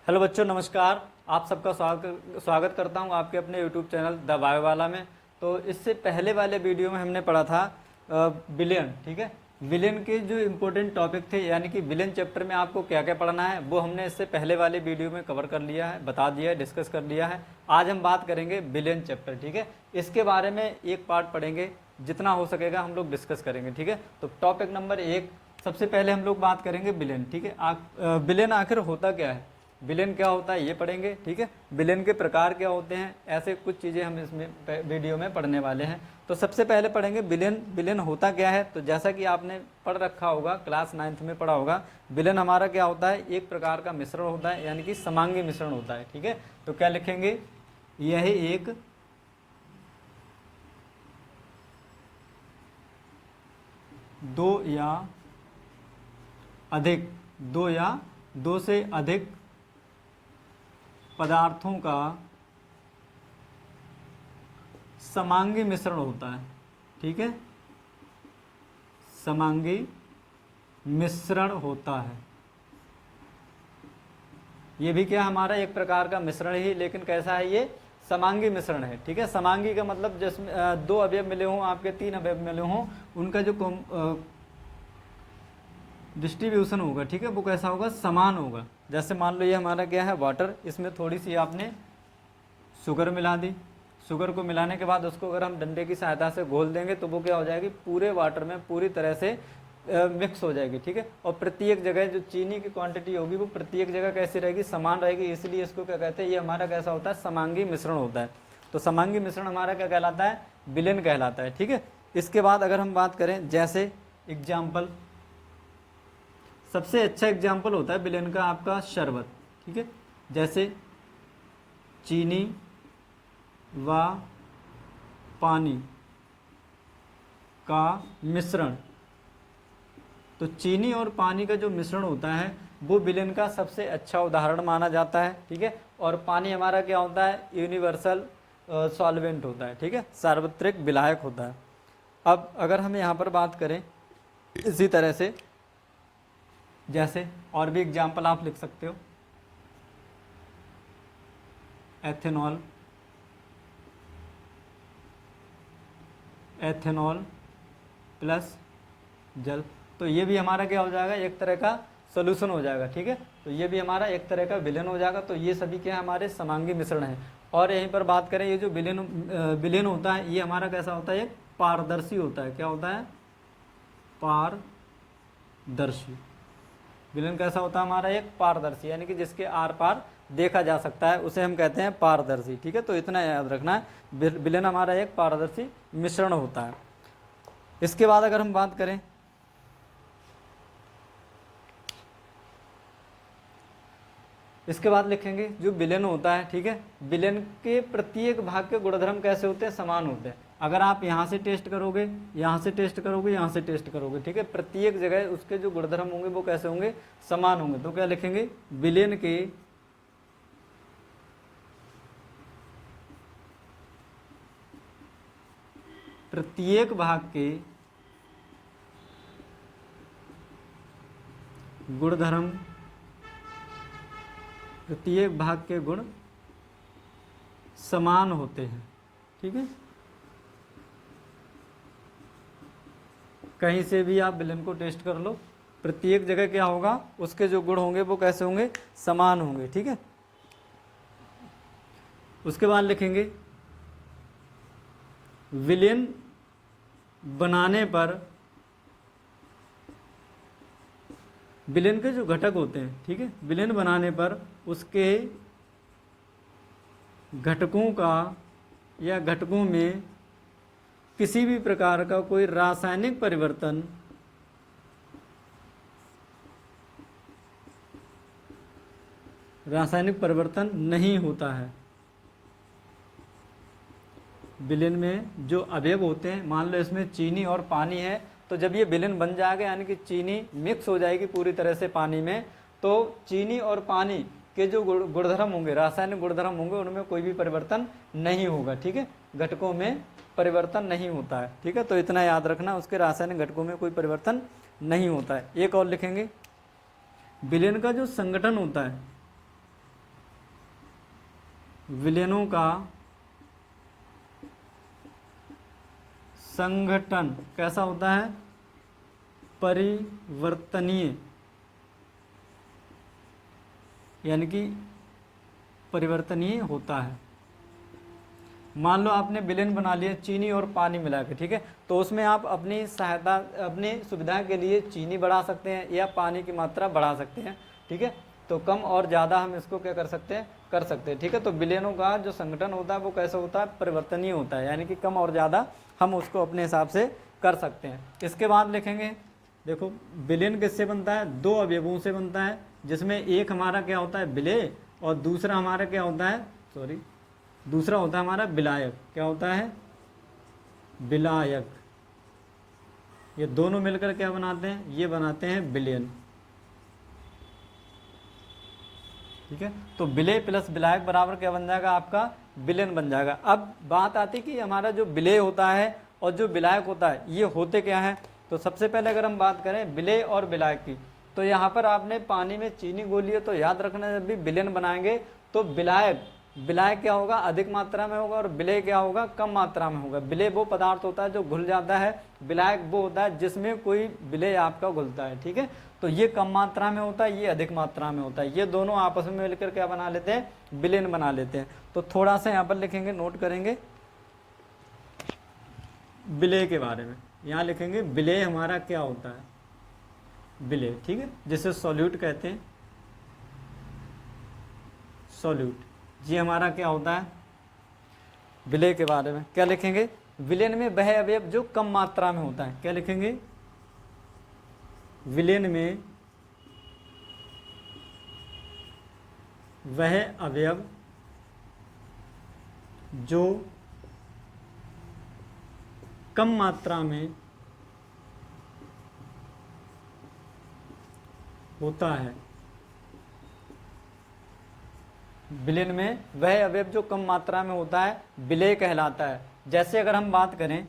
Hello बच्चों, नमस्कार। आप सबका स्वागत करता हूं आपके अपने यूट्यूब चैनल द बायो वाला में। तो इससे पहले वाले वीडियो में हमने पढ़ा था विलेन। ठीक है, विलेन के जो इम्पोर्टेंट टॉपिक थे, यानी कि विलेन चैप्टर में आपको क्या क्या पढ़ना है, वो हमने इससे पहले वाले वीडियो में कवर कर लिया है, बता दिया है, डिस्कस कर लिया है। आज हम बात करेंगे विलेन चैप्टर। ठीक है, इसके बारे में एक पार्ट पढ़ेंगे, जितना हो सकेगा हम लोग डिस्कस करेंगे। ठीक है, तो टॉपिक नंबर 1, सबसे पहले हम लोग बात करेंगे विलेन। ठीक है, विलेन आखिर होता क्या है, विलेन क्या होता है ये पढ़ेंगे। ठीक है, विलेन के प्रकार क्या होते हैं, ऐसे कुछ चीज़ें हम इसमें वीडियो में पढ़ने वाले हैं। तो सबसे पहले पढ़ेंगे विलेन। विलेन होता क्या है, तो जैसा कि आपने पढ़ रखा होगा, क्लास 9th में पढ़ा होगा, विलेन हमारा क्या होता है, एक प्रकार का मिश्रण होता है, यानी कि समांगी मिश्रण होता है। ठीक है, तो क्या लिखेंगे, यह एक दो या दो से अधिक पदार्थों का समांगी मिश्रण होता है। ठीक है, समांगी मिश्रण होता है। ये भी क्या हमारा एक प्रकार का मिश्रण ही, लेकिन कैसा है, ये समांगी मिश्रण है। ठीक है, समांगी का मतलब जिसमें दो अवयव मिले हों, आपके 3 अवयव मिले हों, उनका जो डिस्ट्रीब्यूशन होगा, ठीक है, वो कैसा होगा, समान होगा। जैसे मान लो ये हमारा क्या है, वाटर, इसमें थोड़ी सी आपने शुगर मिला दी। शुगर को मिलाने के बाद उसको अगर हम डंडे की सहायता से घोल देंगे तो वो क्या हो जाएगी, पूरे वाटर में पूरी तरह से मिक्स हो जाएगी। ठीक है, और प्रत्येक जगह जो चीनी की क्वांटिटी होगी वो प्रत्येक जगह कैसी रहेगी, समान रहेगी। इसलिए इसको क्या कहते हैं, ये हमारा कैसा होता है, समांगी मिश्रण होता है। तो समांगी मिश्रण हमारा क्या कहलाता है, विलेन कहलाता है। ठीक है, इसके बाद अगर हम बात करें, जैसे एग्जाम्पल, सबसे अच्छा एग्जाम्पल होता है विलेन का आपका शरबत। ठीक है, जैसे चीनी व पानी का मिश्रण। तो चीनी और पानी का जो मिश्रण होता है वो विलेन का सबसे अच्छा उदाहरण माना जाता है। ठीक है, और पानी हमारा क्या होता है, यूनिवर्सल सॉल्वेंट होता है। ठीक है, सार्वत्रिक विलायक होता है। अब अगर हम यहाँ पर बात करें इसी तरह से, जैसे और भी एग्जाम्पल आप लिख सकते हो, एथेनॉल, एथेनॉल प्लस जल। तो ये भी हमारा क्या हो जाएगा, एक तरह का सोल्यूशन हो जाएगा। ठीक है, तो ये भी हमारा एक तरह का विलेन हो जाएगा। तो ये सभी क्या हमारे समांगी मिश्रण है। और यहीं पर बात करें, ये जो विलेन होता है, ये हमारा कैसा होता है, एक पारदर्शी होता है। क्या होता है, पारदर्शी। विलेन कैसा होता है हमारा, एक पारदर्शी, यानी कि जिसके आर पार देखा जा सकता है, उसे हम कहते हैं पारदर्शी। ठीक है, तो इतना याद रखना है, विलेन हमारा एक पारदर्शी मिश्रण होता है। इसके बाद अगर हम बात करें, इसके बाद लिखेंगे जो विलेन होता है। ठीक है, विलेन के प्रत्येक भाग के गुणधर्म कैसे होते हैं, समान होते हैं। अगर आप यहाँ से टेस्ट करोगे, यहाँ से टेस्ट करोगे, यहाँ से टेस्ट करोगे, ठीक है, प्रत्येक जगह उसके जो गुणधर्म होंगे वो कैसे होंगे, समान होंगे। तो क्या लिखेंगे, विलेन के प्रत्येक भाग के गुणधर्म, प्रत्येक भाग के गुण समान होते हैं। ठीक है, कहीं से भी आप विलेन को टेस्ट कर लो, प्रत्येक जगह क्या होगा, उसके जो गुण होंगे वो कैसे होंगे, समान होंगे। ठीक है, उसके बाद लिखेंगे विलेन बनाने पर, विलेन के जो घटक होते हैं, ठीक है, विलेन बनाने पर उसके घटकों का या घटकों में किसी भी प्रकार का कोई रासायनिक परिवर्तन नहीं होता है। विलेन में जो अवयव होते हैं, मान लो इसमें चीनी और पानी है, तो जब ये विलेन बन जाएगा, यानी कि चीनी मिक्स हो जाएगी पूरी तरह से पानी में, तो चीनी और पानी के जो गुणधर्म होंगे, रासायनिक गुणधर्म होंगे, उनमें कोई भी परिवर्तन नहीं होगा। ठीक है, घटकों में परिवर्तन नहीं होता है। ठीक है, तो इतना याद रखना, उसके रासायनिक घटकों में कोई परिवर्तन नहीं होता है। एक और लिखेंगे, विलेन का जो संगठन होता है, विलयनों का संघटन कैसा होता है? परिवर्तनीय, यानी कि परिवर्तनीय होता है। मान लो आपने विलेन बना लिया चीनी और पानी मिला के, ठीक है, तो उसमें आप अपनी सहायता, अपनी सुविधा के लिए चीनी बढ़ा सकते हैं या पानी की मात्रा बढ़ा सकते हैं, ठीक है। तो कम और ज़्यादा हम इसको क्या कर सकते हैं, ठीक है। तो विलेनों का जो संगठन होता है वो कैसा होता है? परिवर्तनीय होता है, यानी कि कम और ज़्यादा हम उसको अपने हिसाब से कर सकते हैं। इसके बाद लिखेंगे, देखो विलेन किससे बनता है? दो अवयवों से बनता है, जिसमें एक हमारा क्या होता है? विलेय, और दूसरा हमारा क्या होता है? दूसरा होता है हमारा विलायक। क्या होता है? विलायक। ये दोनों मिलकर क्या बनाते हैं? ये बनाते हैं विलेन, ठीक है। तो विलेय प्लस विलायक बराबर क्या बन जाएगा? आपका विलेन बन जाएगा। अब बात आती है कि हमारा जो विलेय होता है और जो विलायक होता है ये होते क्या है? तो सबसे पहले अगर हम बात करें विलेय और विलायक की, तो यहाँ पर आपने पानी में चीनी घोली है, तो याद रखना जब भी विलेन बनाएंगे तो विलायक क्या होगा? अधिक मात्रा में होगा, और विलेय क्या होगा? कम मात्रा में होगा। विलेय वो पदार्थ होता है जो घुल जाता है, विलायक वो होता है जिसमें कोई विलेय आपका घुलता है, ठीक है। तो ये कम मात्रा में होता है, ये अधिक मात्रा में होता है, ये दोनों आपस में मिलकर क्या बना लेते हैं? विलेन बना लेते हैं। तो थोड़ा सा यहाँ पर लिखेंगे, नोट करेंगे विलेय के बारे में। यहाँ लिखेंगे विलेय हमारा क्या होता है? विलेय, ठीक है, जिसे सॉल्यूट कहते हैं, सॉल्यूट। ये हमारा क्या होता है? विलेय के बारे में क्या लिखेंगे? विलेन में वह अवयव जो कम मात्रा में होता है। क्या लिखेंगे? विलेन में वह अवयव जो कम मात्रा में होता है। विलेन में वह अवयव जो कम मात्रा में होता है विलेय कहलाता है। जैसे अगर हम बात करें,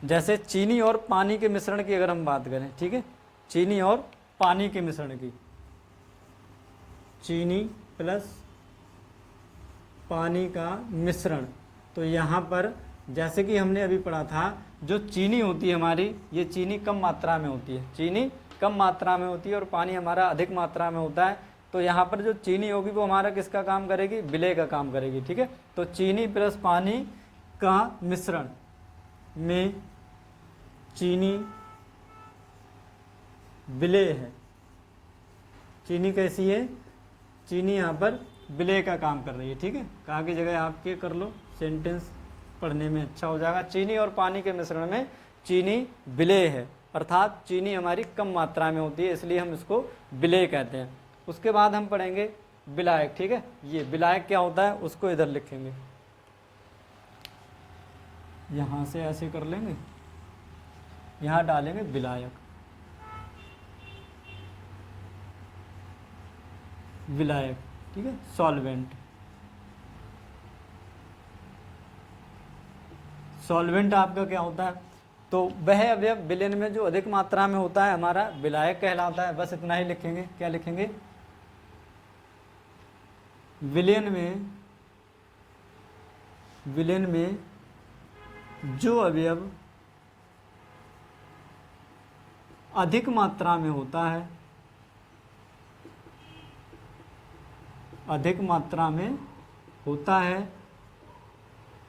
जैसे चीनी और पानी के मिश्रण की अगर हम बात करें, ठीक है, चीनी और पानी के मिश्रण की, चीनी प्लस पानी का मिश्रण, तो यहाँ पर जैसे कि हमने अभी पढ़ा था, जो चीनी होती है हमारी, ये चीनी कम मात्रा में होती है, चीनी कम मात्रा में होती है और पानी हमारा अधिक मात्रा में होता है। तो यहाँ पर जो चीनी होगी वो हमारा किसका काम करेगी? विलेय का काम करेगी, ठीक है। तो चीनी प्लस पानी का मिश्रण में चीनी विलेय है। चीनी कैसी है? चीनी यहाँ पर विलेय का काम कर रही है, ठीक है। कहाँ की जगह आपके कर लो, सेंटेंस पढ़ने में अच्छा हो जाएगा। चीनी और पानी के मिश्रण में चीनी विलेय है, अर्थात चीनी हमारी कम मात्रा में होती है, इसलिए हम इसको विलेय कहते हैं। उसके बाद हम पढ़ेंगे विलायक, ठीक है। ये विलायक क्या होता है उसको इधर लिखेंगे, यहाँ से ऐसे कर लेंगे, यहाँ डालेंगे विलायक। विलायक, ठीक है, सॉल्वेंट। सॉल्वेंट आपका क्या होता है? तो वह अवयव विलेन में जो अधिक मात्रा में होता है हमारा विलायक कहलाता है। बस इतना ही लिखेंगे। क्या लिखेंगे? विलेन में जो अवयव अधिक मात्रा में होता है, अधिक मात्रा में होता है,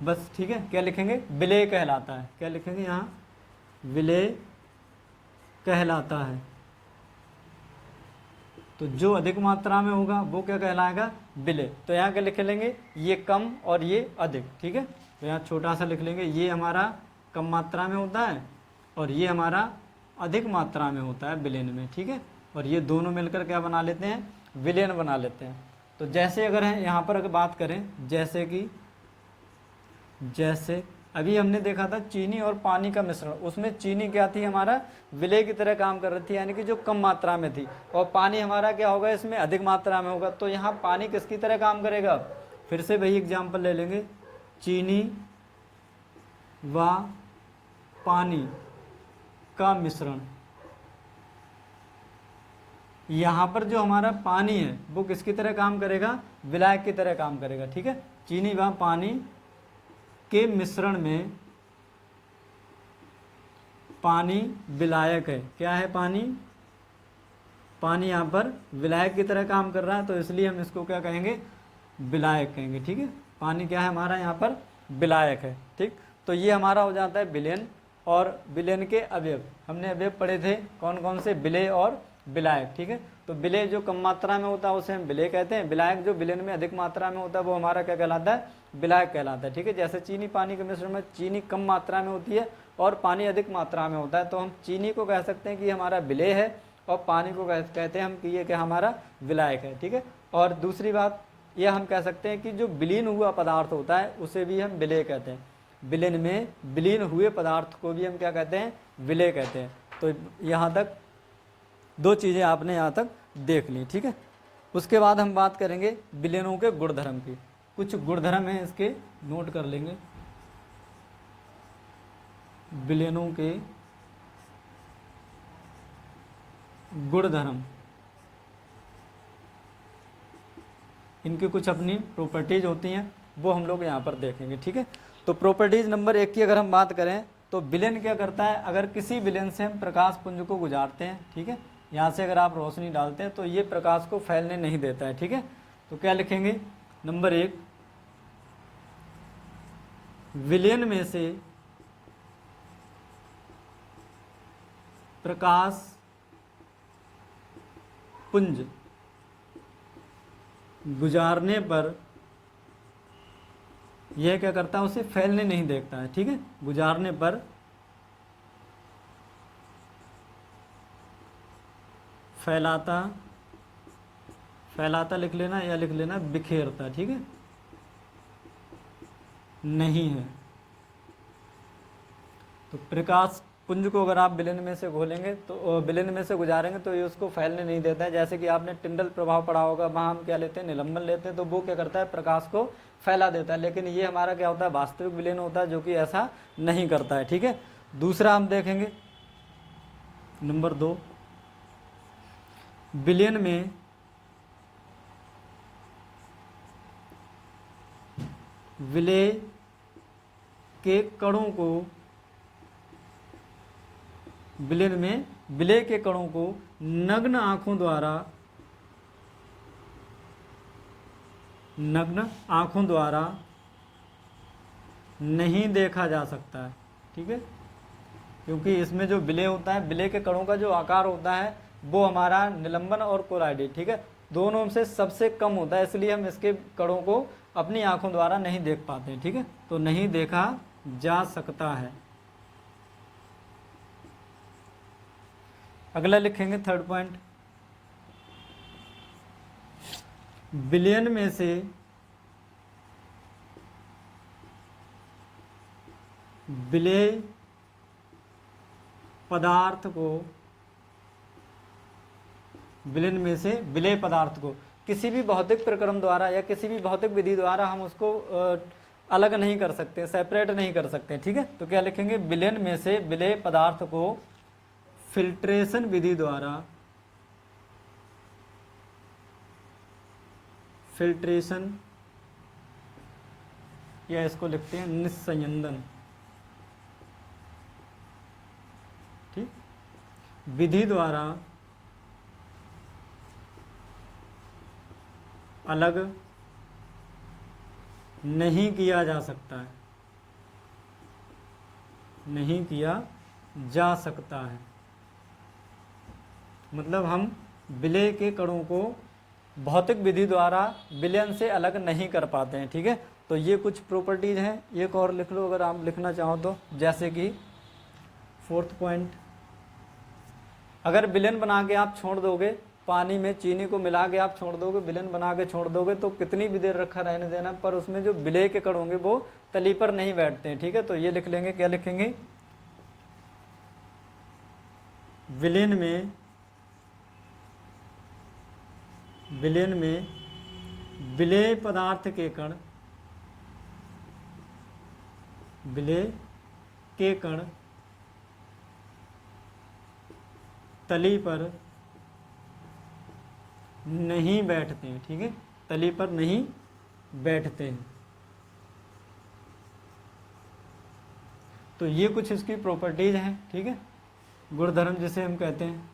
बस, ठीक है। क्या लिखेंगे? विलेय कहलाता है। क्या लिखेंगे यहाँ? विलेय कहलाता है। तो जो अधिक मात्रा में होगा वो क्या कहलाएगा? विलेय। तो यहाँ क्या लिख लेंगे? ये कम और ये अधिक, ठीक है। तो यहाँ छोटा सा लिख लेंगे, ये हमारा कम मात्रा में होता है और ये हमारा अधिक मात्रा में होता है विलेन में, ठीक है। और ये दोनों मिलकर क्या बना लेते हैं? विलेन बना लेते हैं। तो जैसे अगर है यहाँ पर अगर बात करें, जैसे अभी हमने देखा था चीनी और पानी का मिश्रण, उसमें चीनी क्या थी? हमारा विलेय की तरह काम कर रही थी, यानी कि जो कम मात्रा में थी, और पानी हमारा क्या होगा? इसमें अधिक मात्रा में होगा। तो यहाँ पानी किसकी तरह काम करेगा? फिर से वही एग्जाम्पल ले लेंगे, चीनी व पानी का मिश्रण, यहाँ पर जो हमारा पानी है वो किसकी तरह काम करेगा, विलायक की तरह काम करेगा, ठीक है। चीनी व पानी के मिश्रण में पानी विलायक है, क्या है पानी, पानी यहाँ पर विलायक की तरह काम कर रहा है, तो इसलिए हम इसको क्या कहेंगे, विलायक कहेंगे, ठीक है। पानी क्या है हमारा यहाँ पर, विलायक है, ठीक। तो ये हमारा हो जाता है विलयन। और विलयन के अवयव, हमने अवयव पढ़े थे कौन कौन से, विलेय और विलायक, ठीक है। तो विलेय जो कम मात्रा में होता है उसे हम विलेय कहते हैं, विलायक जो विलयन में अधिक मात्रा में होता है वो हमारा क्या कहलाता है, विलायक कहलाता है, ठीक है। जैसे चीनी पानी के मिश्रण में चीनी कम मात्रा में होती है और पानी अधिक मात्रा में होता है, तो हम चीनी को कह सकते हैं कि हमारा विलेय है और पानी को कहते हैं हम कि ये क्या हमारा विलायक है, ठीक है। और दूसरी बात यह हम कह सकते हैं कि जो विलीन हुआ पदार्थ होता है उसे भी हम विलेय कहते हैं, विलयन में विलीन हुए पदार्थ को भी हम क्या कहते हैं, विलेय कहते हैं। तो यहाँ तक दो चीज़ें आपने यहाँ तक देख ली, ठीक है। उसके बाद हम बात करेंगे विलयनों के गुणधर्म की। कुछ गुणधर्म हैं इसके, नोट कर लेंगे। विलयनों के गुणधर्म, इनकी कुछ अपनी प्रॉपर्टीज होती हैं, वो हम लोग यहाँ पर देखेंगे, ठीक है। तो प्रॉपर्टीज नंबर 1 की अगर हम बात करें तो विलयन क्या करता है, अगर किसी विलयन से हम प्रकाश पुंज को गुजारते हैं, ठीक है, यहाँ से अगर आप रोशनी डालते हैं तो ये प्रकाश को फैलने नहीं देता है, ठीक है। तो क्या लिखेंगे, नंबर 1, विलयन में से प्रकाश पुंज गुजारने पर यह क्या करता है, उसे फैलने नहीं देखता है, ठीक है। गुजारने पर फैलाता, फैलाता लिख लेना या लिख लेना बिखेरता, ठीक है, नहीं है। तो प्रकाश पुंज को अगर आप विलयन में से घोलेंगे तो विलयन में से गुजारेंगे तो ये उसको फैलने नहीं देता है। जैसे कि आपने टिंडल प्रभाव पढ़ा होगा, वहाँ हम क्या लेते हैं, निलंबन लेते हैं, तो वो क्या करता है, प्रकाश को फैला देता है। लेकिन ये हमारा क्या होता है, वास्तविक विलयन होता है जो कि ऐसा नहीं करता है, ठीक है। दूसरा हम देखेंगे नंबर 2, विलयन में विलेय के कणों को, विलयन में विलेय के कणों को नग्न आंखों द्वारा, नग्न आंखों द्वारा नहीं देखा जा सकता है, ठीक है। क्योंकि इसमें जो विलेय होता है, विलेय के कणों का जो आकार होता है वो हमारा निलंबन और कोलाइडी, ठीक है, दोनों से सबसे कम होता है, इसलिए हम इसके कणों को अपनी आंखों द्वारा नहीं देख पाते हैं, ठीक है। तो नहीं देखा जा सकता है। अगला लिखेंगे थर्ड पॉइंट, विलयन में से विलेय पदार्थ को, विलयन में से विलेय पदार्थ को किसी भी भौतिक प्रक्रम द्वारा या किसी भी भौतिक विधि द्वारा हम उसको अलग नहीं कर सकते, सेपरेट नहीं कर सकते, ठीक है। तो क्या लिखेंगे, विलयन में से विलेय पदार्थ को फिल्ट्रेशन विधि द्वारा, फिल्ट्रेशन या इसको लिखते हैं निस्संयंदन, ठीक, विधि द्वारा अलग नहीं किया जा सकता है, नहीं किया जा सकता है। मतलब हम विलेय के कणों को भौतिक विधि द्वारा विलयन से अलग नहीं कर पाते हैं, ठीक है। तो ये कुछ प्रॉपर्टीज हैं। एक और लिख लो अगर आप लिखना चाहो तो, जैसे कि 4th पॉइंट, अगर विलयन बना के आप छोड़ दोगे, पानी में चीनी को मिला के आप छोड़ दोगे, विलयन बना के छोड़ दोगे, तो कितनी भी देर रखा रहने देना, पर उसमें जो विलेय के कण होंगे वो तली पर नहीं बैठते हैं, ठीक है। तो ये लिख लेंगे, क्या लिखेंगे, विलयन में, विलयन में विलेय पदार्थ के कण, विलेय के कण तली पर नहीं बैठते हैं, ठीक है, तली पर नहीं बैठते हैं। तो ये कुछ इसकी प्रॉपर्टीज हैं, ठीक है, गुणधर्म जिसे हम कहते हैं,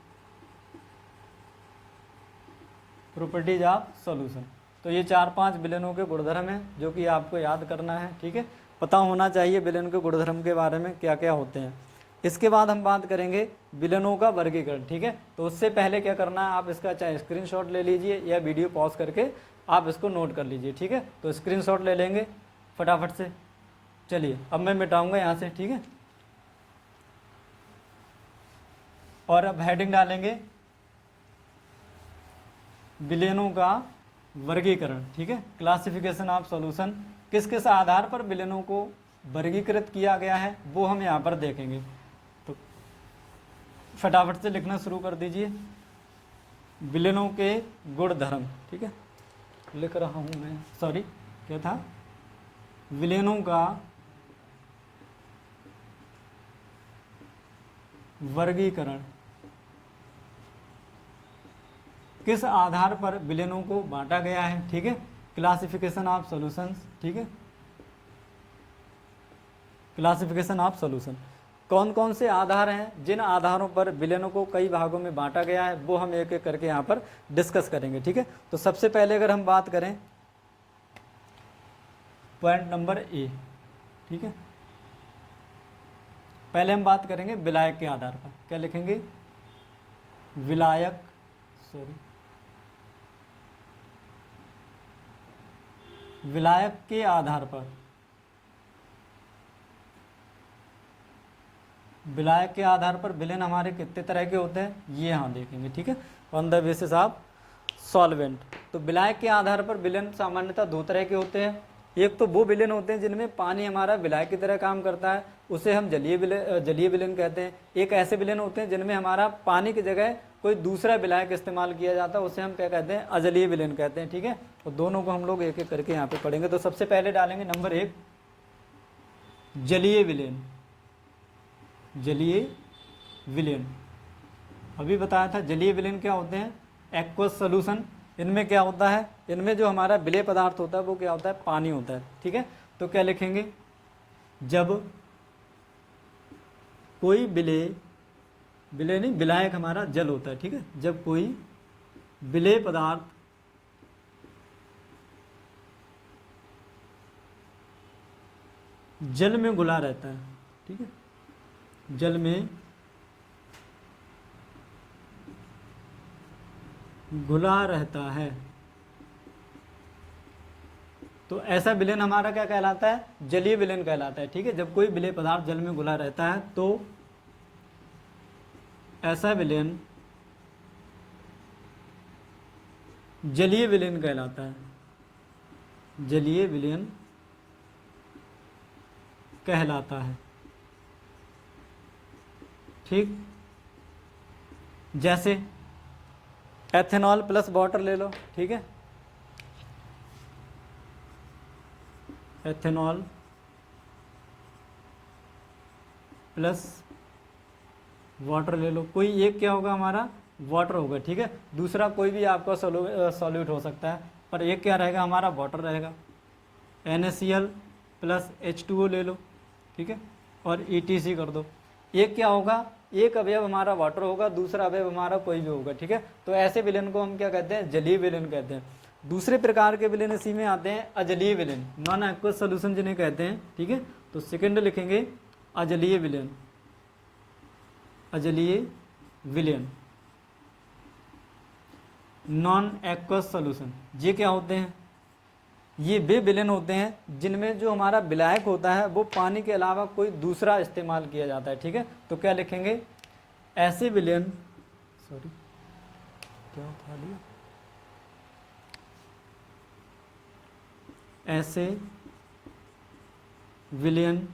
प्रॉपर्टीज ऑफ सॉल्यूशन। तो ये 4-5 विलेनों के गुणधर्म हैं जो कि आपको याद करना है, ठीक है, पता होना चाहिए विलेन के गुणधर्म के बारे में क्या क्या होते हैं। इसके बाद हम बात करेंगे विलेनों का वर्गीकरण, ठीक है। तो उससे पहले क्या करना है, आप इसका चाहे स्क्रीनशॉट ले लीजिए या वीडियो पॉज करके आप इसको नोट कर लीजिए, ठीक है। तो स्क्रीनशॉट ले लेंगे फटाफट से। चलिए अब मैं मिटाऊंगा यहाँ से, ठीक है, और अब हेडिंग डालेंगे विलेनों का वर्गीकरण, ठीक है, क्लासिफिकेशन ऑफ सॉल्यूशन। किस किस आधार पर विलेनों को वर्गीकृत किया गया है वो हम यहाँ पर देखेंगे। तो फटाफट से लिखना शुरू कर दीजिए, विलेनों के गुणधर्म, ठीक है, लिख रहा हूँ मैं, सॉरी क्या था, विलेनों का वर्गीकरण, किस आधार पर विलेनों को बांटा गया है, ठीक है, क्लासिफिकेशन ऑफ सॉल्यूशंस, ठीक है, क्लासिफिकेशन ऑफ सॉल्यूशन। कौन कौन से आधार हैं, जिन आधारों पर विलेनों को कई भागों में बांटा गया है वो हम एक एक करके यहाँ पर डिस्कस करेंगे, ठीक है। तो सबसे पहले अगर हम बात करें पॉइंट नंबर ए, ठीक है, पहले हम बात करेंगे विलायक के आधार पर। क्या लिखेंगे, विलायक, सॉरी, विलायक के आधार पर, विलायक के आधार पर विलेन हमारे कितने तरह के होते हैं ये यहाँ देखेंगे, ठीक है, on the basis of solvent. तो विलायक के आधार पर विलेन सामान्यतः 2 तरह के होते हैं। एक तो वो विलेन होते हैं जिनमें पानी हमारा विलायक की तरह काम करता है, उसे हम जलीय विलेन कहते हैं। एक ऐसे विलेन होते हैं जिनमें हमारा पानी की जगह कोई दूसरा विलायक इस्तेमाल किया जाता है, उसे हम क्या कहते हैं, अजलीय विलेन कहते हैं, ठीक है। तो दोनों को हम लोग एक एक करके यहाँ पे पढ़ेंगे। तो सबसे पहले डालेंगे नंबर 1 जलीय विलेन। जलीय विलेन अभी बताया था, जलीय विलेन क्या होते हैं, एक्वस सॉल्यूशन। इनमें क्या होता है, इनमें जो हमारा विलेय पदार्थ होता है वो क्या होता है, पानी होता है, ठीक है। तो क्या लिखेंगे, जब कोई विलेय नहीं, विलायक हमारा जल होता है, ठीक है, जब कोई विलेय पदार्थ जल में घुला रहता है, ठीक है, जल में घुला रहता है, तो ऐसा विलेन हमारा क्या कहलाता है, जलीय विलेन कहलाता है, ठीक है। जब कोई विलेय पदार्थ जल में घुला रहता है तो ऐसा विलेन जलीय विलेन कहलाता है, जलीय विलेन कहलाता है, ठीक। जैसे एथेनॉल प्लस वाटर ले लो, ठीक है, एथेनॉल प्लस वाटर ले लो, कोई एक क्या होगा हमारा, वाटर होगा, ठीक है। दूसरा कोई भी आपका सॉल्यूट हो सकता है, पर एक क्या रहेगा हमारा, वाटर रहेगा। NaCl प्लस H2O ले लो, ठीक है, और ETC कर दो। एक क्या होगा, एक अवयव हमारा वाटर होगा, दूसरा अवयव हमारा कोई भी होगा, ठीक है। तो ऐसे विलेन को हम क्या कहते हैं, जलीय विलेन कहते हैं। दूसरे प्रकार के विलेन इसी में आते हैं, अजलीय विलेन, नॉन एक्वस सॉल्यूशन जिन्हें कहते हैं, ठीक है। तो सेकंड लिखेंगे अजलीय विलेन, अजलीय विलेन, नॉन एक्वस सॉल्यूशन। ये क्या होते हैं, ये वे विलेन होते हैं जिनमें जो हमारा विलायक होता है वो पानी के अलावा कोई दूसरा इस्तेमाल किया जाता है, ठीक है। तो क्या लिखेंगे, ऐसे विलेन, सॉरी क्या उठा लिया, ऐसे विलेन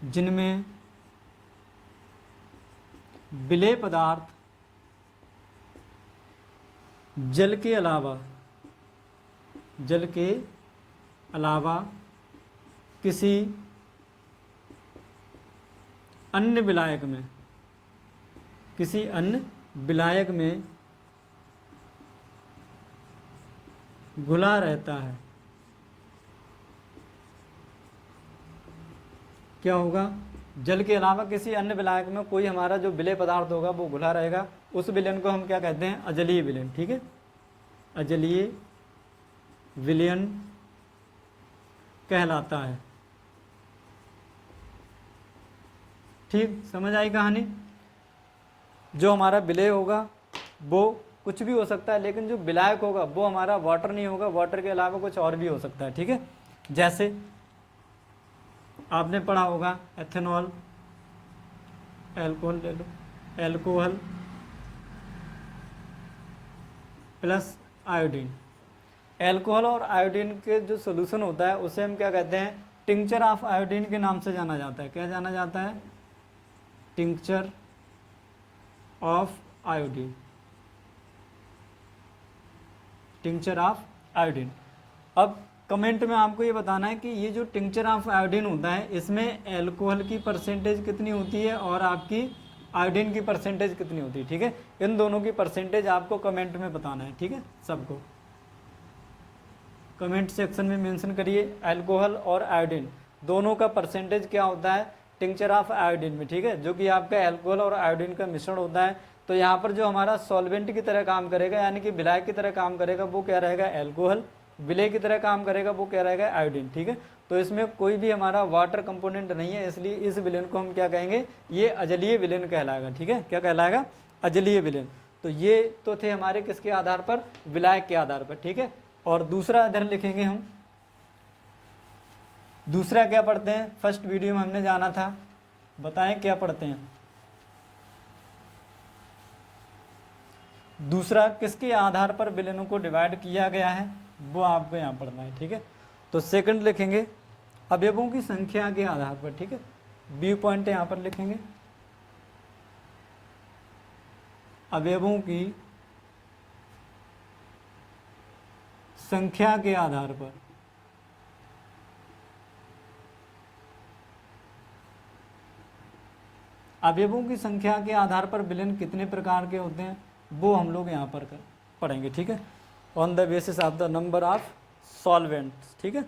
जिनमें विलेय पदार्थ जल के अलावा किसी अन्य विलायक में घुला रहता है, क्या होगा? जल के अलावा किसी अन्य विलायक में कोई हमारा जो विलेय पदार्थ होगा वो घुला रहेगा, उस विलयन को हम क्या कहते हैं? अजलीय विलयन। ठीक है, अजलीय विलयन कहलाता है। ठीक, समझ आई कहानी? जो हमारा विलेय होगा वो कुछ भी हो सकता है, लेकिन जो विलायक होगा वो हमारा वाटर नहीं होगा, वाटर के अलावा कुछ और भी हो सकता है। ठीक है, जैसे आपने पढ़ा होगा एथेनॉल, एल्कोहल ले लो, एल्कोहल प्लस आयोडीन। एल्कोहल और आयोडीन के जो सोल्यूशन होता है उसे हम क्या कहते हैं? टिंक्चर ऑफ आयोडीन के नाम से जाना जाता है। क्या जाना जाता है? Tincture of iodine, tincture of iodine. अब कमेंट में आपको ये बताना है कि ये जो टिंक्चर ऑफ आयोडीन होता है इसमें एल्कोहल की परसेंटेज कितनी होती है और आपकी आयोडीन की परसेंटेज कितनी होती है। ठीक है, इन दोनों की परसेंटेज आपको कमेंट में बताना है। ठीक है, सबको कमेंट सेक्शन में मेंशन करिए एल्कोहल और आयोडीन दोनों का परसेंटेज क्या होता है टिंक्चर ऑफ आयोडीन में। ठीक है, जो कि आपका एल्कोहल और आयोडीन का मिश्रण होता है। तो यहाँ पर जो हमारा सॉल्वेंट की तरह काम करेगा, यानी कि विलायक की तरह काम करेगा, वो क्या रहेगा? एल्कोहल। विलेय की तरह काम करेगा वो क्या रहेगा? आयोडीन। ठीक है, तो इसमें कोई भी हमारा वाटर कंपोनेंट नहीं है, इसलिए इस विलयन को हम क्या कहेंगे? ये अजलीय विलयन कहलाएगा। ठीक है, क्या कहलाएगा? अजलीय विलयन। तो ये तो थे हमारे किसके आधार पर? विलायक के आधार पर। ठीक है, और दूसरा इधर लिखेंगे हम। दूसरा क्या पढ़ते हैं? फर्स्ट वीडियो में हमने जाना था, बताएं क्या पढ़ते हैं? दूसरा किसके आधार पर विलयनों को डिवाइड किया गया है वो आपको यहाँ पढ़ना है। ठीक है, तो सेकंड लिखेंगे अवयवों की संख्या के आधार पर। ठीक है, बी पॉइंट यहाँ पर लिखेंगे अवयवों की संख्या के आधार पर। अवयवों की संख्या के आधार पर विलयन कितने प्रकार के होते हैं वो हम लोग यहाँ पर पढ़ेंगे। ठीक है, on the basis of the number of solvents. ठीक है,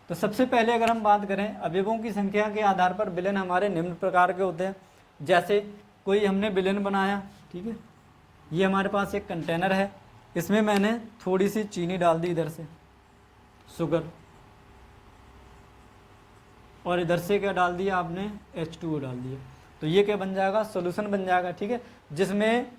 तो सबसे पहले अगर हम बात करें अवयवों की संख्या के आधार पर विलयन हमारे निम्न प्रकार के होते हैं। जैसे कोई हमने विलयन बनाया, ठीक है, ये हमारे पास एक कंटेनर है, इसमें मैंने थोड़ी सी चीनी डाल दी, इधर से शुगर, और इधर से क्या डाल दिया आपने? H2O डाल दिया। तो ये क्या बन जाएगा? सॉल्यूशन बन जाएगा। ठीक है, जिसमें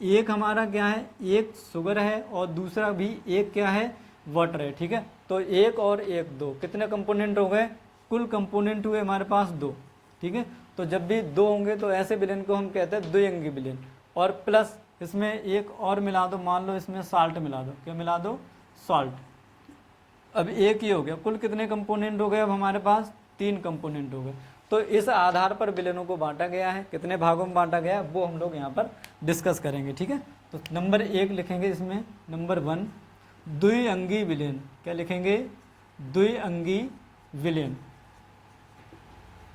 एक हमारा क्या है? एक शुगर है और दूसरा भी एक क्या है? वाटर है। ठीक है, तो एक और एक दो, कितने कंपोनेंट हो गए? कुल कंपोनेंट हुए हमारे पास दो। ठीक है, तो जब भी दो होंगे तो ऐसे विलयन को हम कहते हैं द्विअंगी विलयन। और प्लस इसमें एक और मिला दो, मान लो इसमें साल्ट मिला दो। क्या मिला दो? सॉल्ट। अब एक ही हो गया, कुल कितने कंपोनेंट हो गए? अब हमारे पास 3 कंपोनेंट हो गए। तो इस आधार पर विलयनों को बांटा गया है। कितने भागों में बांटा गया है वो हम लोग यहाँ पर डिस्कस करेंगे। ठीक है, तो नंबर 1 लिखेंगे इसमें, नंबर 1 द्विअंगी विलयन। क्या लिखेंगे? द्विअंगी विलयन,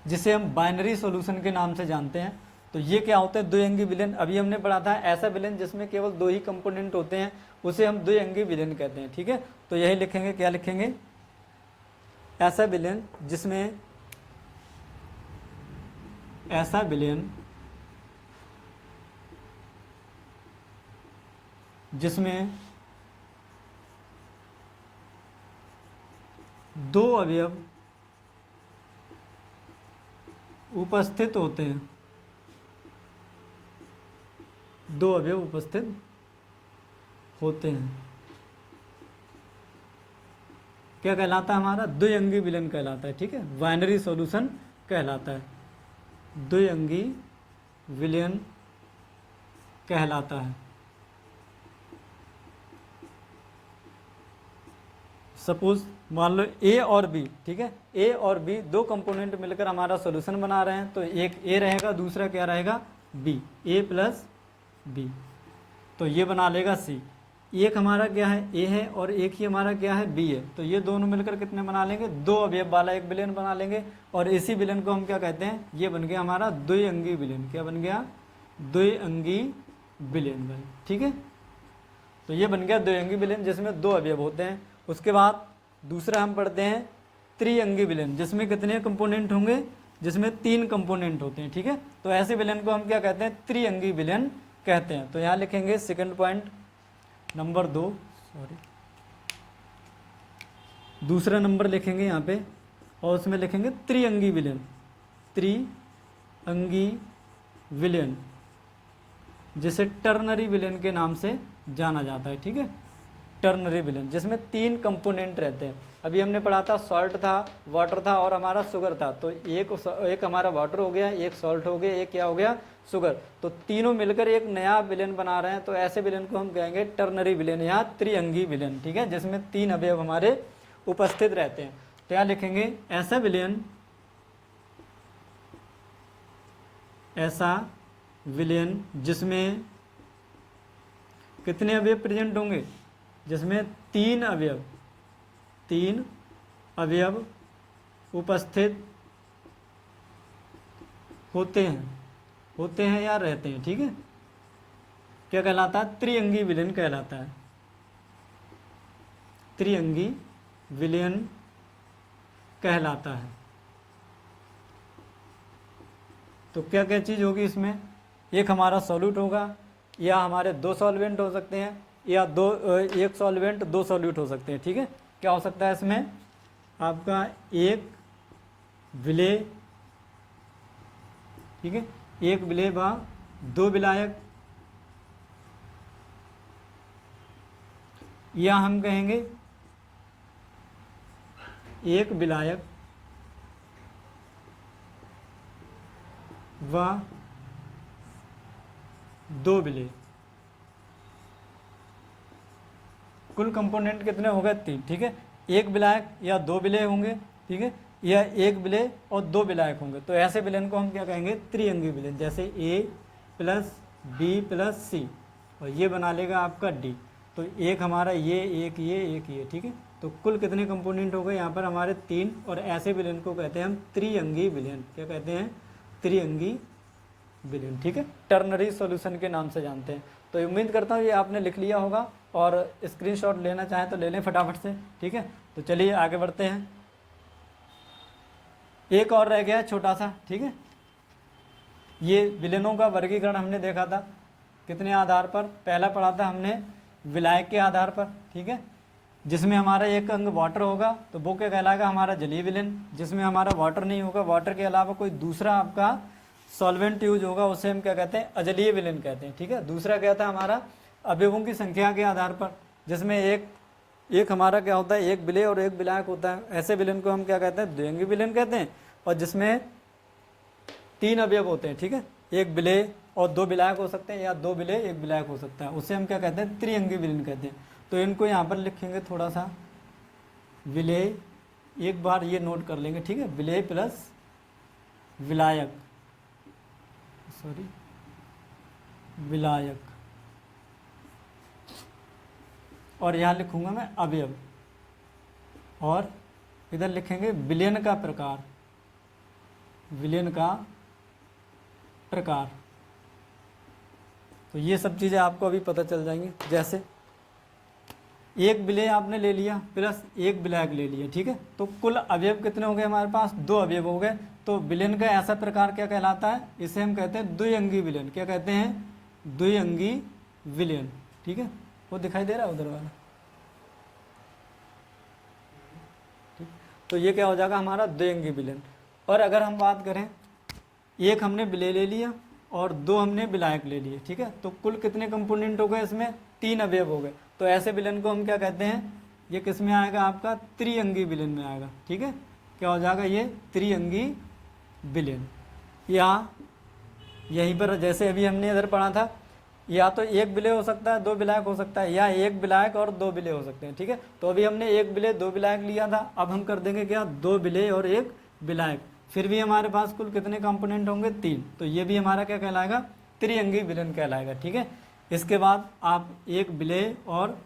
जिसे हम बाइनरी सॉल्यूशन के नाम से जानते हैं। तो ये क्या होता है? द्विअंगी विलयन। अभी हमने पढ़ा था ऐसा विलयन जिसमें केवल 2 ही कंपोनेंट होते हैं, उसे हम द्विअंगी विलयन कहते हैं। ठीक है, तो यही लिखेंगे। क्या लिखेंगे? ऐसा विलयन जिसमें, ऐसा विलयन जिसमें 2 अवयव उपस्थित होते हैं, 2 अवयव उपस्थित होते हैं, क्या कहलाता है? हमारा द्विअंगी विलयन कहलाता है। ठीक है, बाइनरी सॉल्यूशन कहलाता है, द्विअंगी विलयन कहलाता है। सपोज मान लो ए और बी, ठीक है, ए और बी 2 कंपोनेंट मिलकर हमारा सॉल्यूशन बना रहे हैं। तो एक ए रहेगा, दूसरा क्या रहेगा? बी, ए प्लस बी, तो ये बना लेगा सी। एक हमारा क्या है? ए है, और एक ही हमारा क्या है? बी है। तो ये दोनों मिलकर कितने बना लेंगे? 2 अवयव वाला एक विलयन बना लेंगे। और इसी विलयन को हम क्या कहते हैं? ये बन गया हमारा द्विअंगी विलयन। क्या बन गया? द्विअंगी विलयन भाई। ठीक है, तो ये बन गया द्विअंगी विलयन जिसमें 2 अवयव होते हैं। उसके बाद दूसरा हम पढ़ते हैं त्रिअंगी विलयन, जिसमें कितने कंपोनेंट होंगे, जिसमें 3 कंपोनेंट होते हैं, ठीक है। तो ऐसे विलयन को हम क्या कहते हैं, त्रिअंगी विलयन कहते हैं। तो यहाँ लिखेंगे सेकंड पॉइंट नंबर 2, सॉरी दूसरा नंबर लिखेंगे यहाँ पे, और उसमें लिखेंगे त्रिअंगी विलयन, त्रिअंगी विलयन जिसे टर्नरी विलयन के नाम से जाना जाता है, ठीक है। टर्नरी विलयन जिसमें 3 कंपोनेंट रहते हैं। अभी हमने पढ़ा था सॉल्ट था, वाटर था और हमारा शुगर था। तो एक हमारा वाटर हो गया, एक सॉल्ट हो गया, एक क्या हो गया, शुगर। तो तीनों मिलकर एक नया विलयन बना रहे हैं। तो ऐसे विलयन को हम कहेंगे टर्नरी विलयन या त्रिअंगी विलयन, ठीक है, जिसमें 3 अवयव हमारे उपस्थित रहते हैं। तो यहाँ लिखेंगे ऐसा विलयन जिसमें कितने अवयव प्रेजेंट होंगे, जिसमें 3 अवयव उपस्थित होते हैं या रहते हैं, ठीक है। क्या कहलाता है, त्रिअंगी विलयन कहलाता है। त्रिअंगी विलयन कहलाता है। तो क्या क्या चीज़ होगी इसमें, एक हमारा सॉल्यूट होगा, या हमारे 2 सॉल्वेंट हो सकते हैं, या एक सॉल्वेंट 2 सॉल्यूट हो सकते हैं, ठीक है। क्या हो सकता है इसमें आपका एक विलेय, ठीक है, एक विलेय व 2 विलायक, या हम कहेंगे एक विलायक व 2 विलेय। कुल कंपोनेंट कितने हो गए, 3, ठीक है। एक विलायक या 2 विलेय होंगे, ठीक है, या एक विलेय और 2 विलायक होंगे। तो ऐसे विलयन को हम क्या कहेंगे, त्रिअंगी विलयन। जैसे A + B + C और ये बना लेगा आपका D। तो एक हमारा ये, एक ये, ठीक है। तो कुल कितने कंपोनेंट हो गए यहाँ पर हमारे, 3। और ऐसे विलयन को कहते हैं हम त्रिअंगी विलयन। क्या कहते हैं, त्रिअंगी विलयन, ठीक है। टर्नरी सॉल्यूशन के नाम से जानते हैं। तो उम्मीद करता हूँ ये आपने लिख लिया होगा, और स्क्रीनशॉट लेना चाहें तो ले लें फटाफट से, ठीक है। तो चलिए आगे बढ़ते हैं। एक और रह गया छोटा सा, ठीक है। ये विलयनों का वर्गीकरण हमने देखा था कितने आधार पर, पहला पढ़ा था हमने विलायक के आधार पर, ठीक है, जिसमें हमारा एक अंग वाटर होगा तो वो क्या कहलाएगा, हमारा जलीय विलयन। जिसमें हमारा वाटर नहीं होगा, वाटर के अलावा कोई दूसरा आपका सॉल्वेंट यूज होगा, उसे हम क्या कहते हैं, अजलीय विलयन कहते हैं, ठीक है। दूसरा क्या था हमारा अवयवों की संख्या के आधार पर, जिसमें एक हमारा क्या होता है, एक विलेय और एक विलायक होता है। ऐसे विलयन को हम क्या कहते हैं, द्विअंगी विलयन कहते हैं। और जिसमें 3 अवयव होते हैं, ठीक है, एक विलेय और 2 विलायक हो सकते हैं, या 2 विलेय 1 विलायक हो सकता है, उसे हम क्या कहते हैं, त्रिअंगी विलयन कहते हैं। तो इनको यहाँ पर लिखेंगे थोड़ा सा, विलेय, एक बार ये नोट कर लेंगे, ठीक है, विलेय प्लस विलायक, सॉरी विलायक, और यहाँ लिखूंगा मैं अवयव, और इधर लिखेंगे विलयन का प्रकार, विलयन का प्रकार। तो ये सब चीज़ें आपको अभी पता चल जाएंगी। जैसे एक विलेय आपने ले लिया प्लस एक विलायक ले लिया, ठीक है। तो कुल अवयव कितने हो गए हमारे पास, 2 अवयव हो गए। तो विलयन का ऐसा प्रकार क्या कहलाता है, इसे हम कहते हैं द्विअंगी विलयन। क्या कहते हैं, द्विअंगी विलयन, ठीक है। वो दिखाई दे रहा है उधर वाला, ठीक। तो ये क्या हो जाएगा हमारा द्विअंगी विलयन। और अगर हम बात करें, एक हमने विलेय ले लिया और 2 हमने विलायक ले लिए, ठीक है। तो कुल कितने कंपोनेंट हो गए, इसमें 3 अवयव हो गए। तो ऐसे विलयन को हम क्या कहते हैं, ये किस में आएगा आपका, त्रिअंगी विलयन में आएगा, ठीक है। क्या हो जाएगा, ये त्रिअंगी विलयन। या यहीं पर जैसे अभी हमने इधर पढ़ा था, या तो एक विलेय हो सकता है, 2 विलायक हो सकता है, या एक विलायक और 2 विलेय हो सकते हैं, ठीक है। तो अभी हमने एक विलेय 2 विलायक लिया था, अब हम कर देंगे क्या, 2 विलेय और 1 विलायक। फिर भी हमारे पास कुल कितने कंपोनेंट होंगे, 3। तो ये भी हमारा क्या कहलाएगा, त्रिअंगी विलयन कहलाएगा, ठीक है। इसके बाद आप एक विलेय और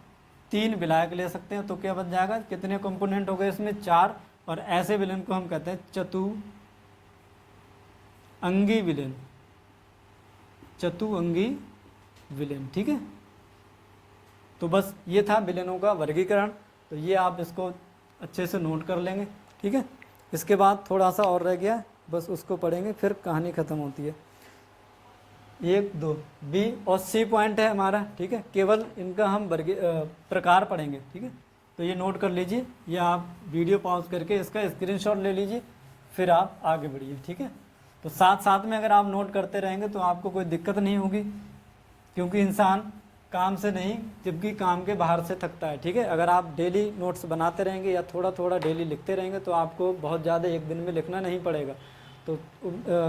3 विलायक ले सकते हैं। तो क्या बन जाएगा, कितने कंपोनेंट हो गए इसमें, 4। और ऐसे विलयन को हम कहते हैं चतुअंगी विलयन, चतुअंगी विलयन, ठीक है। तो बस ये था विलेनों का वर्गीकरण। तो ये आप इसको अच्छे से नोट कर लेंगे, ठीक है। इसके बाद थोड़ा सा और रह गया, बस उसको पढ़ेंगे फिर कहानी ख़त्म होती है। 1 2 बी और सी पॉइंट है हमारा, ठीक है। केवल इनका हम प्रकार पढ़ेंगे, ठीक है। तो ये नोट कर लीजिए, या आप वीडियो पॉज करके इसका स्क्रीनशॉट ले लीजिए, फिर आप आगे बढ़िए, ठीक है। तो साथ साथ में अगर आप नोट करते रहेंगे तो आपको कोई दिक्कत नहीं होगी, क्योंकि इंसान काम से नहीं जबकि काम के बाहर से थकता है, ठीक है। अगर आप डेली नोट्स बनाते रहेंगे या थोड़ा थोड़ा डेली लिखते रहेंगे तो आपको बहुत ज़्यादा एक दिन में लिखना नहीं पड़ेगा। तो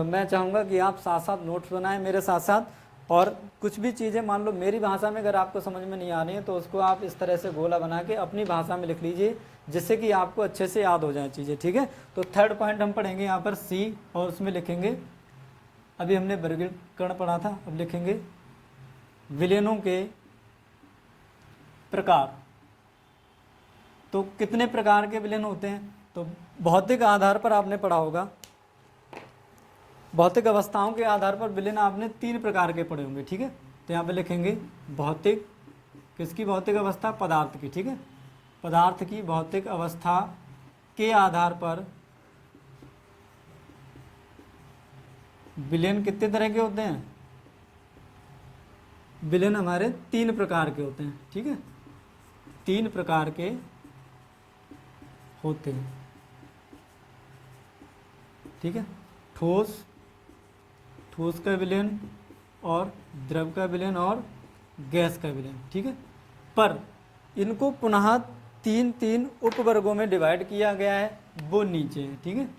मैं चाहूँगा कि आप साथ साथ नोट्स बनाएं मेरे साथ साथ, और कुछ भी चीज़ें मान लो मेरी भाषा में अगर आपको समझ में नहीं आ रही है तो उसको आप इस तरह से गोला बना के अपनी भाषा में लिख लीजिए, जिससे कि आपको अच्छे से याद हो जाए चीज़ें, ठीक है। तो थर्ड पॉइंट हम पढ़ेंगे यहाँ पर सी, और उसमें लिखेंगे, अभी हमने वर्गीकरण पढ़ा था, अब लिखेंगे विलेनों के प्रकार। तो कितने प्रकार के विलेन होते हैं? तो भौतिक आधार पर आपने पढ़ा होगा, भौतिक अवस्थाओं के आधार पर विलेन आपने 3 प्रकार के पढ़े होंगे, ठीक है। तो यहाँ पे लिखेंगे भौतिक, किसकी भौतिक अवस्था? पदार्थ की, ठीक है। पदार्थ की भौतिक अवस्था के आधार पर विलेन कितने तरह के होते हैं? विलेन हमारे 3 प्रकार के होते हैं, ठीक है। 3 प्रकार के होते हैं, ठीक है। ठोस, ठोस का विलेन, और द्रव का विलेन, और गैस का विलेन, ठीक है। पर इनको पुनः 3 उपवर्गों में डिवाइड किया गया है, वो नीचे है, ठीक है।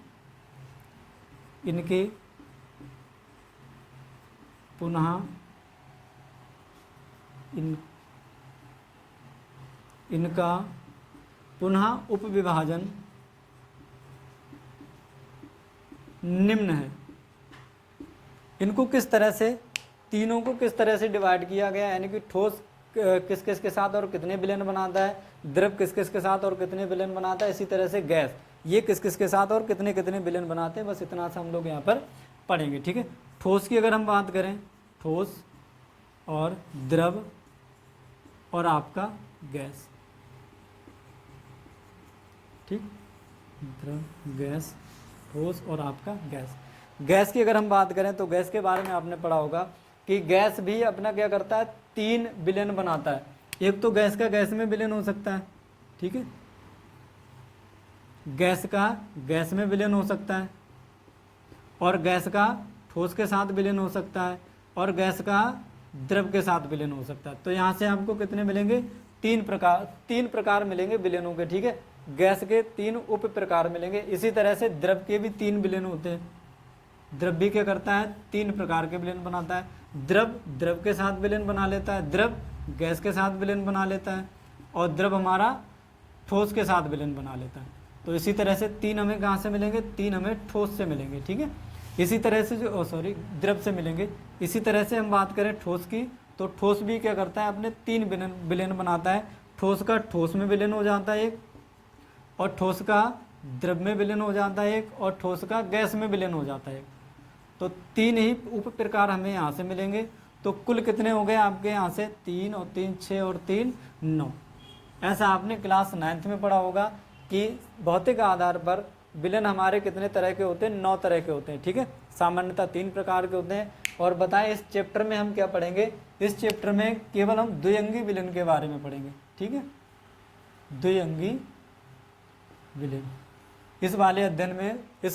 इनके पुनः इनका पुनः उपविभाजन निम्न है। इनको किस तरह से, तीनों को किस तरह से डिवाइड किया गया, यानी कि ठोस किस किस के साथ और कितने विलेन बनाता है, द्रव किस किस के साथ और कितने विलेन बनाता है, इसी तरह से गैस ये किस किस के साथ और कितने कितने विलेन बनाते हैं। बस इतना सा हम लोग यहाँ पर पढ़ेंगे, ठीक है। ठोस की अगर हम बात करें, ठोस और द्रव और आपका गैस, ठीक, द्रव गैस, ठोस और आपका गैस। गैस की अगर हम बात करें तो गैस के बारे में आपने पढ़ा होगा कि गैस भी अपना क्या करता है, 3 विलेन बनाता है। एक तो गैस का गैस में विलेन हो सकता है, ठीक है, गैस का गैस में विलेन हो सकता है, और गैस का ठोस के साथ विलेन हो सकता है, और गैस का द्रव के साथ विलेन हो सकता है। तो यहाँ से आपको कितने मिलेंगे? 3 प्रकार मिलेंगे विलेनों के, ठीक है। गैस के 3 उप प्रकार मिलेंगे। इसी तरह से द्रव के भी 3 विलेन होते हैं। द्रव भी क्या करता है, 3 प्रकार के विलेन बनाता है। द्रव द्रव के साथ विलेन बना लेता है, द्रव गैस के साथ विलेन बना लेता है, और द्रव हमारा ठोस के साथ विलेन बना लेता है। तो इसी तरह से 3 हमें कहाँ से मिलेंगे? 3 हमें ठोस से मिलेंगे, ठीक है। इसी तरह से जो द्रव से मिलेंगे। इसी तरह से हम बात करें ठोस की, तो ठोस भी क्या करता है, अपने 3 विलेन बनाता है। ठोस का ठोस में विलेन हो जाता है एक, और ठोस का द्रव में विलेन हो जाता है एक, और ठोस का गैस में विलेन हो जाता है एक। तो 3 ही उप प्रकार हमें यहाँ से मिलेंगे। तो कुल कितने हो गए आपके यहाँ से? 3 और 3 6 और 3 9। ऐसा आपने क्लास 9th में पढ़ा होगा कि भौतिक आधार पर विलेन हमारे कितने तरह के होते हैं? 9 तरह के होते हैं, ठीक है। सामान्यतः 3 प्रकार के होते हैं। और बताएं इस चैप्टर में हम क्या पढ़ेंगे? इस चैप्टर में केवल हम द्विअंगी विलेन के बारे में पढ़ेंगे, ठीक है। द्विअंगी विलेन इस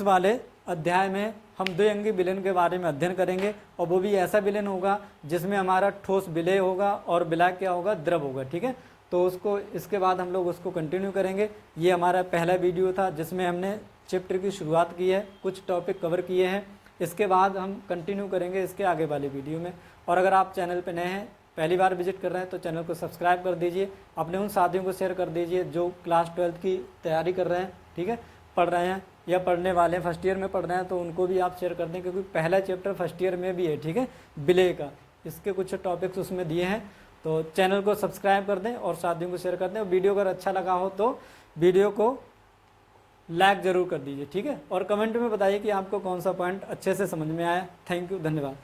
वाले अध्याय में हम द्विअंगी विलेन के बारे में अध्ययन करेंगे, और वो भी ऐसा विलेन होगा जिसमें हमारा ठोस विलेय होगा और विलाय क्या होगा? द्रव होगा, ठीक है। तो उसको इसके बाद हम लोग उसको कंटिन्यू करेंगे। ये हमारा पहला वीडियो था जिसमें हमने चैप्टर की शुरुआत की है, कुछ टॉपिक कवर किए हैं। इसके बाद हम कंटिन्यू करेंगे इसके आगे वाले वीडियो में। और अगर आप चैनल पर नए हैं, पहली बार विजिट कर रहे हैं, तो चैनल को सब्सक्राइब कर दीजिए, अपने उन साथियों को शेयर कर दीजिए जो क्लास 12th की तैयारी कर रहे हैं, ठीक है, पढ़ रहे हैं या पढ़ने वाले हैं, फर्स्ट ईयर में पढ़ रहे हैं, तो उनको भी आप शेयर कर दें, क्योंकि पहला चैप्टर फर्स्ट ईयर में भी है, ठीक है, विलेय का। इसके कुछ टॉपिक्स उसमें दिए हैं। तो चैनल को सब्सक्राइब कर दें और साथियों को शेयर कर दें। और वीडियो अगर अच्छा लगा हो तो वीडियो को लाइक ज़रूर कर दीजिए, ठीक है। और कमेंट में बताइए कि आपको कौन सा पॉइंट अच्छे से समझ में आया। थैंक यू, धन्यवाद।